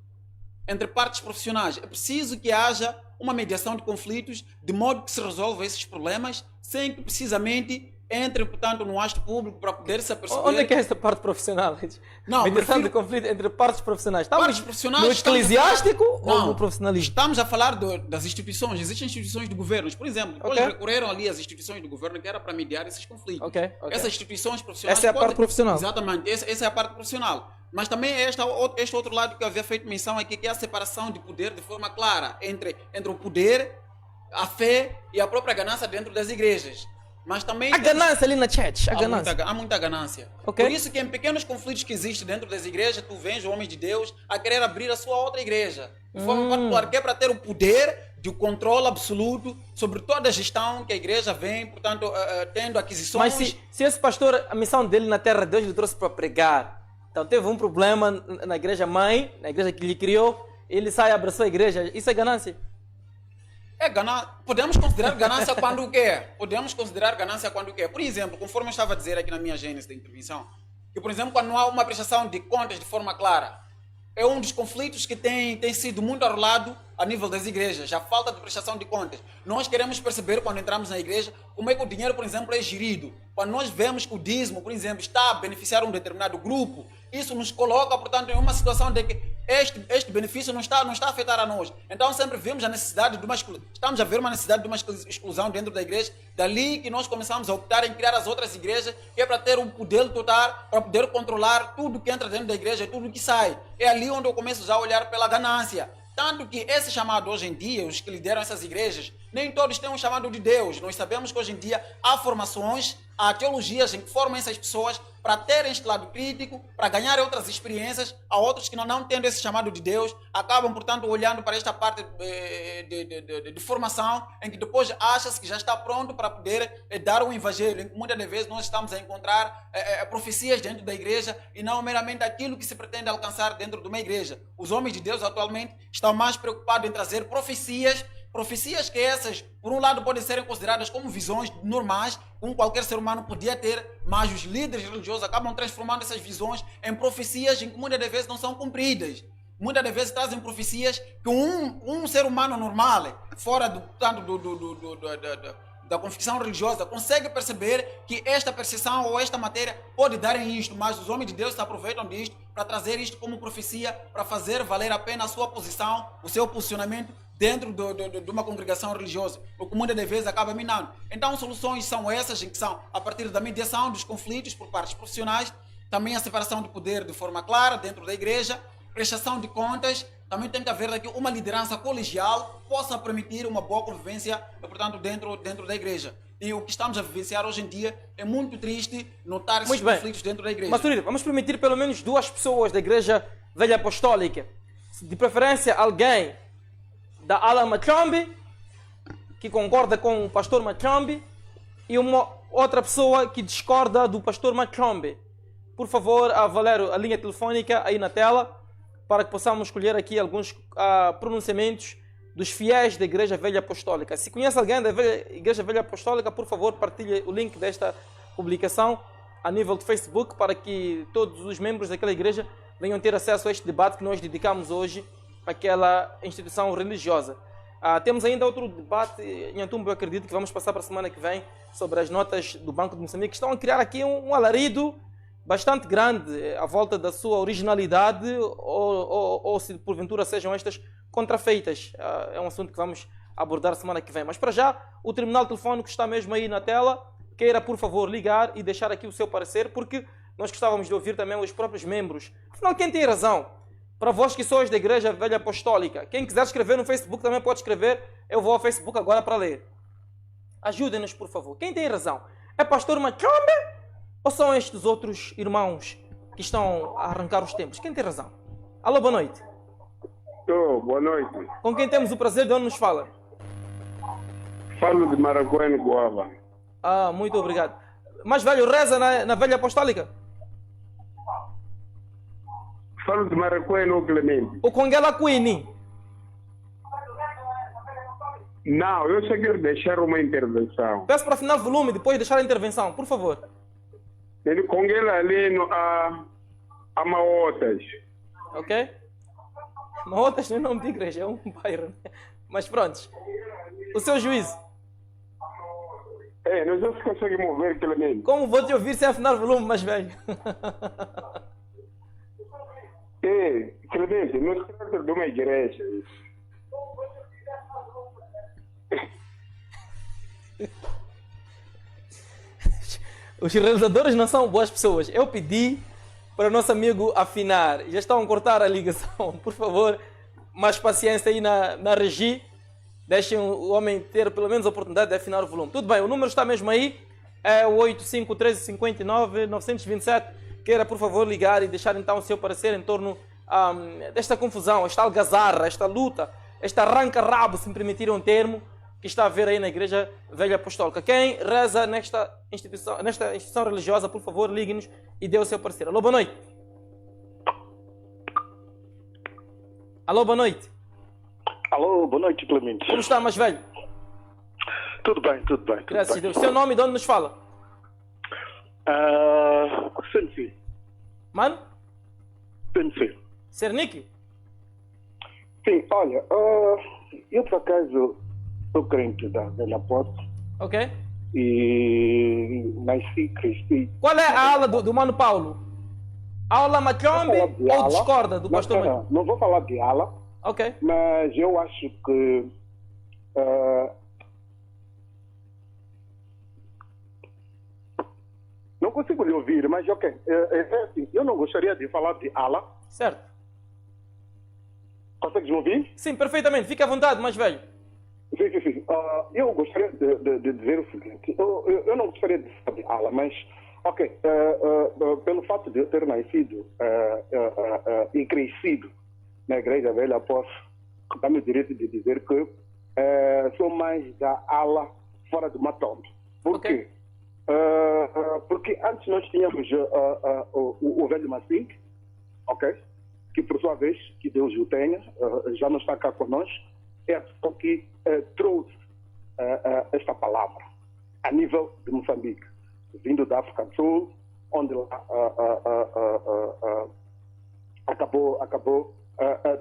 [SPEAKER 6] entre partes profissionais. É preciso que haja uma mediação de conflitos, de modo que se resolva esses problemas, sem que precisamente
[SPEAKER 8] entre, portanto, no hasto público para poder se aperceber...
[SPEAKER 5] Onde é que é essa parte profissional?
[SPEAKER 8] Não,
[SPEAKER 5] mediação
[SPEAKER 8] prefiro-
[SPEAKER 5] de conflito entre partes profissionais. Estamos
[SPEAKER 8] Partes profissionais,
[SPEAKER 5] no
[SPEAKER 8] estamos a
[SPEAKER 5] eclesiástico
[SPEAKER 8] falar-
[SPEAKER 5] ou
[SPEAKER 8] Não.
[SPEAKER 5] no profissionalismo?
[SPEAKER 8] Estamos a falar das instituições. Existem instituições de governos. Por exemplo, depois
[SPEAKER 5] Ok.
[SPEAKER 8] recorreram ali às instituições do governo que era para mediar esses conflitos.
[SPEAKER 5] Ok.
[SPEAKER 8] Essas instituições profissionais...
[SPEAKER 5] Essa é a parte profissional.
[SPEAKER 8] Exatamente. Essa é a parte profissional. Mas também este outro lado que eu havia feito menção aqui, que é a separação de poder de forma clara entre o poder, a fé e a própria ganância dentro das igrejas. Mas também...
[SPEAKER 5] A ganância ali na chat, a ganância.
[SPEAKER 8] Há muita ganância.
[SPEAKER 5] Ok.
[SPEAKER 8] Por isso que em pequenos conflitos que existem dentro das igrejas, tu vês homens de Deus a querer abrir a sua outra igreja. De forma particular, que é para ter o poder de controle absoluto sobre toda a gestão que a igreja vem, portanto, tendo aquisições...
[SPEAKER 5] Mas se esse pastor, a missão dele na terra, Deus lhe trouxe para pregar, então teve um problema na igreja mãe, na igreja que lhe criou, ele sai e abraçou a igreja, isso é ganância?
[SPEAKER 8] Podemos considerar ganância quando quer. Podemos considerar ganância quando quer. Por exemplo, conforme eu estava a dizer aqui na minha gênese da intervenção, que, por exemplo, quando não há uma prestação de contas de forma clara, é um dos conflitos que tem sido muito arrolado a nível das igrejas, a falta de prestação de contas. Nós queremos perceber, quando entramos na igreja, como é que o dinheiro, por exemplo, é gerido. Quando nós vemos que o dízimo, por exemplo, está a beneficiar um determinado grupo, isso nos coloca, portanto, em uma situação de que este benefício não está a afetar a nós. Então, sempre vemos a necessidade de estamos a ver uma necessidade de uma exclusão dentro da igreja, dali que nós começamos a optar em criar as outras igrejas, que é para ter um poder total, para poder controlar tudo que entra dentro da igreja e tudo que sai. É ali onde eu começo já a olhar pela ganância. Tanto que esse chamado hoje em dia, os que lideram essas igrejas, nem todos têm um chamado de Deus. Nós sabemos que hoje em dia há formações, há teologias em que formam essas pessoas para terem este lado crítico, para ganharem outras experiências. Há outros que não tendo esse chamado de Deus, acabam, portanto, olhando para esta parte de formação, em que depois acha-se que já está pronto para poder dar um evangelho, em que muitas das vezes nós estamos a encontrar profecias dentro da igreja e não meramente aquilo que se pretende alcançar dentro de uma igreja. Os homens de Deus atualmente estão mais preocupados em trazer profecias que essas, por um lado, podem ser consideradas como visões normais, como qualquer ser humano podia ter, mas os líderes religiosos acabam transformando essas visões em profecias em que muitas das vezes não são cumpridas. Muitas das vezes trazem profecias que um ser humano normal, fora da confissão religiosa, consegue perceber que esta percepção ou esta matéria pode dar em isto, mas os homens de Deus se aproveitam disto para trazer isto como profecia, para fazer valer a pena a sua posição, o seu posicionamento dentro de uma congregação religiosa, o que muitas das vezes acaba minando. Então, soluções são essas, em que são a partir da mediação dos conflitos por partes profissionais, também a separação de poder de forma clara dentro da igreja, prestação de contas, também tem que haver aqui uma liderança colegial que possa permitir uma boa convivência, portanto, dentro da igreja. E o que estamos a vivenciar hoje em dia é muito triste notar esses conflitos dentro da igreja.
[SPEAKER 5] Mas, Turino, vamos permitir pelo menos 2 pessoas da Igreja Velha Apostólica, de preferência alguém da ala Machombe, que concorda com o pastor Machombe, e uma outra pessoa que discorda do pastor Machombe. Por favor, Valério, a linha telefônica aí na tela, para que possamos escolher aqui alguns pronunciamentos dos fiéis da Igreja Velha Apostólica. Se conhece alguém da Igreja Velha Apostólica, por favor, partilhe o link desta publicação a nível de Facebook, para que todos os membros daquela igreja venham ter acesso a este debate que nós dedicamos hoje àquela instituição religiosa. Temos ainda outro debate em Antumbo, eu acredito que vamos passar para a semana que vem, sobre as notas do Banco de Moçambique, que estão a criar aqui um alarido bastante grande à volta da sua originalidade, ou se porventura sejam estas contrafeitas. É um assunto que vamos abordar semana que vem. Mas para já, o terminal telefónico está mesmo aí na tela. Queira, por favor, ligar e deixar aqui o seu parecer, porque nós gostávamos de ouvir também os próprios membros. Afinal, quem tem razão? Para vós que sois da Igreja Velha Apostólica, quem quiser escrever no Facebook também pode escrever. Eu vou ao Facebook agora para ler. Ajudem-nos, por favor. Quem tem razão? É pastor Machombe ou são estes outros irmãos que estão a arrancar os tempos? Quem tem razão? Alô, boa noite.
[SPEAKER 9] Boa noite.
[SPEAKER 5] Com quem temos o prazer, de onde nos fala?
[SPEAKER 9] Falo de Maracuene, Goava.
[SPEAKER 5] Muito obrigado. Mas velho, reza na Velha Apostólica?
[SPEAKER 9] Falo de Maracuene ou Clemente.
[SPEAKER 5] O Congela Quini?
[SPEAKER 9] Não, eu só quero deixar uma intervenção.
[SPEAKER 5] Peço para afinar o volume, depois deixar a intervenção, por favor.
[SPEAKER 9] Ele Congela ali a Maotas.
[SPEAKER 5] Ok? Maotas não é nome de igreja, é um bairro. Mas pronto. O seu juízo?
[SPEAKER 9] Nós não se consegue mover, Clemente.
[SPEAKER 5] Como vou te ouvir sem afinar o volume, mais velho?
[SPEAKER 9] Clemente, não se trata de uma igreja.
[SPEAKER 5] Os realizadores não são boas pessoas. Eu pedi para o nosso amigo afinar. Já estão a cortar a ligação. Por favor, mais paciência aí na regi. Deixem o homem ter pelo menos a oportunidade de afinar o volume. Tudo bem, o número está mesmo aí. É o 851359-927. Queira, por favor, ligar e deixar então o seu parecer em torno desta confusão, esta algazarra, esta luta, esta arranca-rabo, se me permitirem um termo, que está a haver aí na Igreja Velha Apostólica. Quem reza nesta instituição religiosa, por favor, ligue-nos e dê o seu parecer. Alô, boa noite. Alô, boa noite.
[SPEAKER 10] Alô, boa noite, Clemente.
[SPEAKER 5] Como está, mais velho?
[SPEAKER 10] Tudo bem, tudo bem.
[SPEAKER 5] Graças a Deus. Seu nome e de onde nos fala?
[SPEAKER 10] Senfi.
[SPEAKER 5] Mano?
[SPEAKER 10] Senfi.
[SPEAKER 5] Cernique?
[SPEAKER 10] Sim, olha, eu por acaso sou crente da Velha Aposta.
[SPEAKER 5] Ok.
[SPEAKER 10] E nasci, cresci.
[SPEAKER 5] Qual é a ala do Mano Paulo? Aula Machombe ou discorda do pastor?
[SPEAKER 10] Não vou falar de ala.
[SPEAKER 5] Ok.
[SPEAKER 10] Mas eu acho que não consigo lhe ouvir, mas ok. Assim, eu não gostaria de falar de ala.
[SPEAKER 5] Certo.
[SPEAKER 10] Consegues me ouvir?
[SPEAKER 5] Sim, perfeitamente. Fique à vontade, mais velho.
[SPEAKER 10] Sim. Eu gostaria de dizer o seguinte. Eu não gostaria de falar de ala, mas ok. Pelo fato de eu ter nascido e crescido na Igreja Velha, posso dar-me o direito de dizer que sou mais da ala fora do Matombe. Por quê? Porque antes nós tínhamos o velho Massinque, ok? Que por sua vez, que Deus o tenha, já não está cá conosco, é a pessoa que trouxe esta palavra a nível de Moçambique, vindo da África do Sul, onde acabou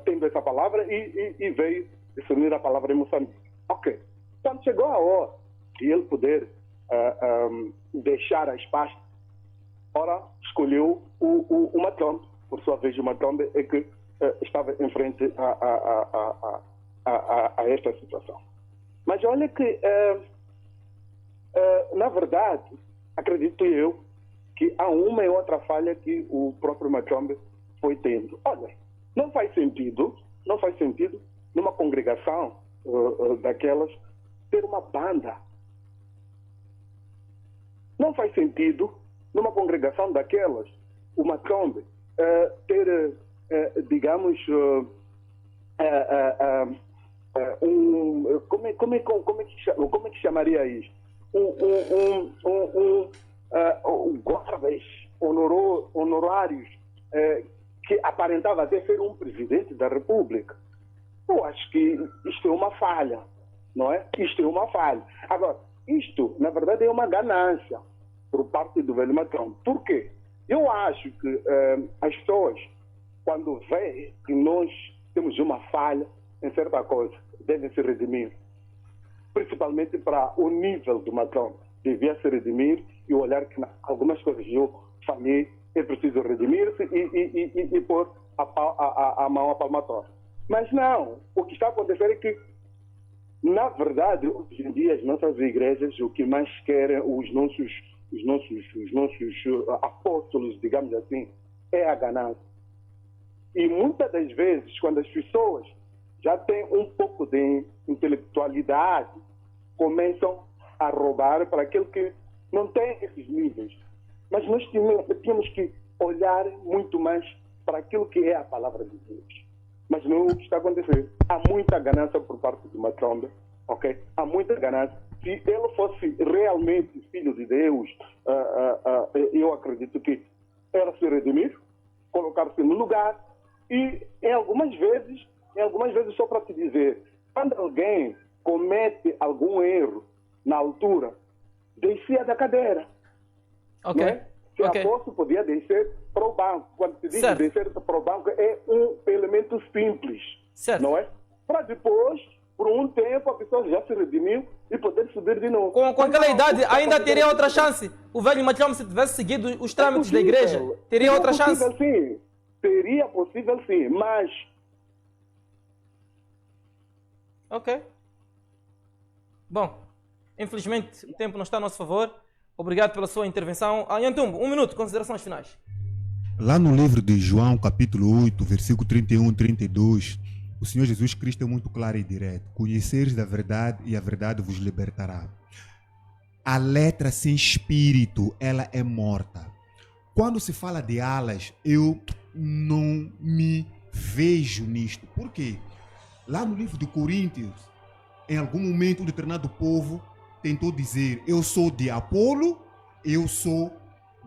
[SPEAKER 10] tendo essa palavra e veio definir a palavra em Moçambique. Ok. Quando chegou a hora de ele poder deixar as pastas, ora escolheu o Matombe. Por sua vez, o Matombe é que estava em frente a esta situação. Mas olha que, na verdade, acredito eu que há uma e outra falha que o próprio Matombe foi tendo. Olha, não faz sentido numa congregação daquelas ter uma banda. Não faz sentido numa congregação daquelas o Matombe ter, digamos, como é que chamaria isso? Guardas honorários que aparentava até ser um presidente da República. Eu acho que isto é uma falha, não é? Isto é uma falha. Agora, isto, na verdade, é uma ganância por parte do velho Matombe. Por quê? Eu acho que as pessoas, quando veem que nós temos uma falha em certa coisa, devem se redimir. Principalmente para o nível do Matombe. Devia se redimir e olhar que algumas coisas eu falhei, é preciso redimir-se e pôr a mão à palmatória. Mas não, o que está a acontecer é que, na verdade, hoje em dia, as nossas igrejas, o que mais querem os nossos apóstolos, digamos assim, é a ganância. E muitas das vezes, quando as pessoas já têm um pouco de intelectualidade, começam a roubar para aquele que não tem esses níveis. Mas nós temos que olhar muito mais para aquilo que é a palavra de Deus. Mas não é o que está acontecendo. Há muita ganância por parte do Matombe, ok? Há muita ganância. Se ele fosse realmente filho de Deus, eu acredito que era se redimir, colocar-se no lugar e, em algumas vezes, só para te dizer, quando alguém comete algum erro na altura, descia da cadeira.
[SPEAKER 5] Ok.
[SPEAKER 10] É? Se apóstolo podia descer para o banco. Quando se diz descer para o banco, é um elemento simples.
[SPEAKER 5] Certo.
[SPEAKER 10] Não é? Para depois por um tempo a pessoa já se redimiu e poder subir de novo.
[SPEAKER 5] Com aquela idade ainda teria outra chance. O velho Matião, se tivesse seguido os trâmites da igreja, teria outra chance.
[SPEAKER 10] Sim. Seria possível sim, mas...
[SPEAKER 5] Ok. Bom, infelizmente o tempo não está a nosso favor. Obrigado pela sua intervenção. Nhantumbo, 1 minuto, considerações finais.
[SPEAKER 7] Lá no livro de João, capítulo 8, versículo 31 e 32, o Senhor Jesus Cristo é muito claro e direto. Conheceres da verdade e a verdade vos libertará. A letra sem espírito, ela é morta. Quando se fala de alas, eu não me vejo nisto. Por quê? Lá no livro de Coríntios, em algum momento um determinado povo tentou dizer: eu sou de Apolo, eu sou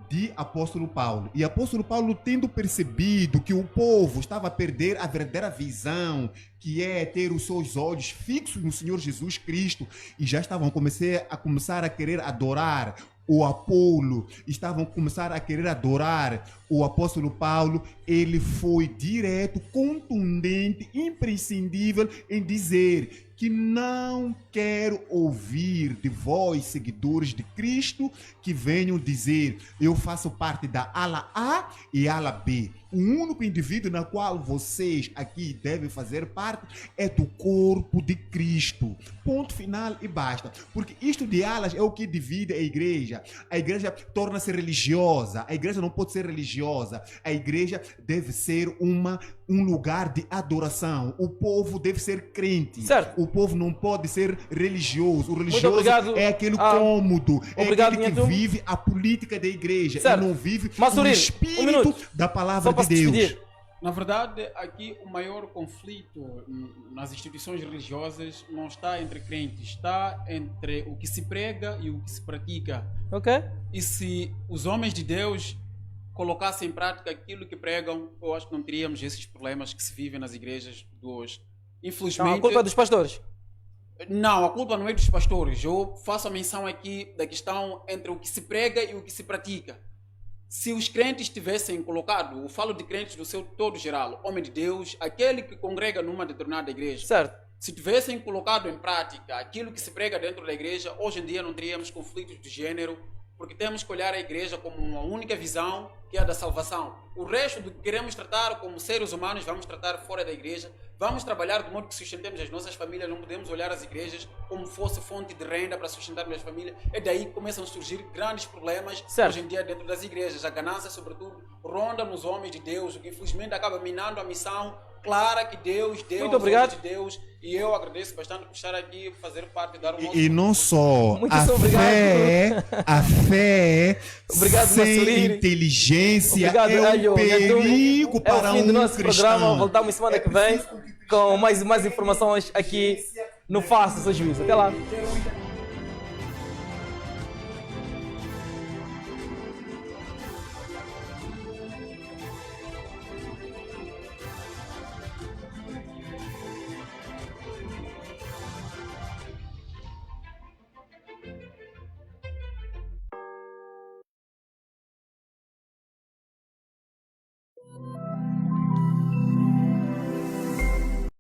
[SPEAKER 7] de apóstolo Paulo. E apóstolo Paulo, tendo percebido que o povo estava a perder a verdadeira visão, que é ter os seus olhos fixos no Senhor Jesus Cristo, e já estavam a começar a querer adorar o Apolo, estavam a começar a querer adorar o apóstolo Paulo, ele foi direto, contundente, imprescindível em dizer que não quero ouvir de vós, seguidores de Cristo, que venham dizer: eu faço parte da ala A e ala B. O único indivíduo na qual vocês aqui devem fazer parte é do corpo de Cristo. Ponto final e basta. Porque isto de alas é o que divide a igreja. A igreja torna-se religiosa. A igreja não pode ser religiosa. A igreja deve ser um lugar de adoração. O povo deve ser crente.
[SPEAKER 5] Certo.
[SPEAKER 7] O povo não pode ser religioso. O religioso é aquele cômodo.
[SPEAKER 5] Obrigado,
[SPEAKER 7] é aquele que vive a política da igreja.
[SPEAKER 5] Certo.
[SPEAKER 7] E não vive
[SPEAKER 5] Massurir,
[SPEAKER 7] o espírito da palavra de Deus.
[SPEAKER 6] Na verdade, aqui o maior conflito nas instituições religiosas não está entre crentes, está entre o que se prega e o que se pratica.
[SPEAKER 5] Ok.
[SPEAKER 6] E se os homens de Deus colocassem em prática aquilo que pregam, eu acho que não teríamos esses problemas que se vivem nas igrejas de hoje. Infelizmente...
[SPEAKER 5] Não, a culpa é dos pastores.
[SPEAKER 6] Não, a culpa não é dos pastores. Eu faço a menção aqui da questão entre o que se prega e o que se pratica. Se os crentes tivessem colocado, eu falo de crentes do seu todo geral, homem de Deus, aquele que congrega numa determinada igreja.
[SPEAKER 5] Certo.
[SPEAKER 6] Se tivessem colocado em prática aquilo que se prega dentro da igreja, hoje em dia não teríamos conflitos de gênero, porque temos que olhar a igreja como uma única visão, que é a da salvação. O resto do que queremos tratar como seres humanos, vamos tratar fora da igreja. Vamos trabalhar de modo que sustentemos as nossas famílias. Não podemos olhar as igrejas como fosse fonte de renda para sustentarmos as famílias. É daí que começam a surgir grandes problemas hoje em dia dentro das igrejas. A ganância, sobretudo, ronda nos homens de Deus, o que infelizmente acaba minando a missão clara que Deus deu aos homens de Deus. E eu agradeço bastante por estar aqui, fazer parte, dar o nosso...
[SPEAKER 7] E não só a fé
[SPEAKER 5] obrigado,
[SPEAKER 7] sem
[SPEAKER 5] Massurir.
[SPEAKER 7] Inteligência
[SPEAKER 5] Obrigado,
[SPEAKER 7] é um perigo para
[SPEAKER 5] é o fim do nosso
[SPEAKER 7] cristão.
[SPEAKER 5] programa. Voltamos semana que vem com mais informações aqui no Faça Seu Juízo. Até lá.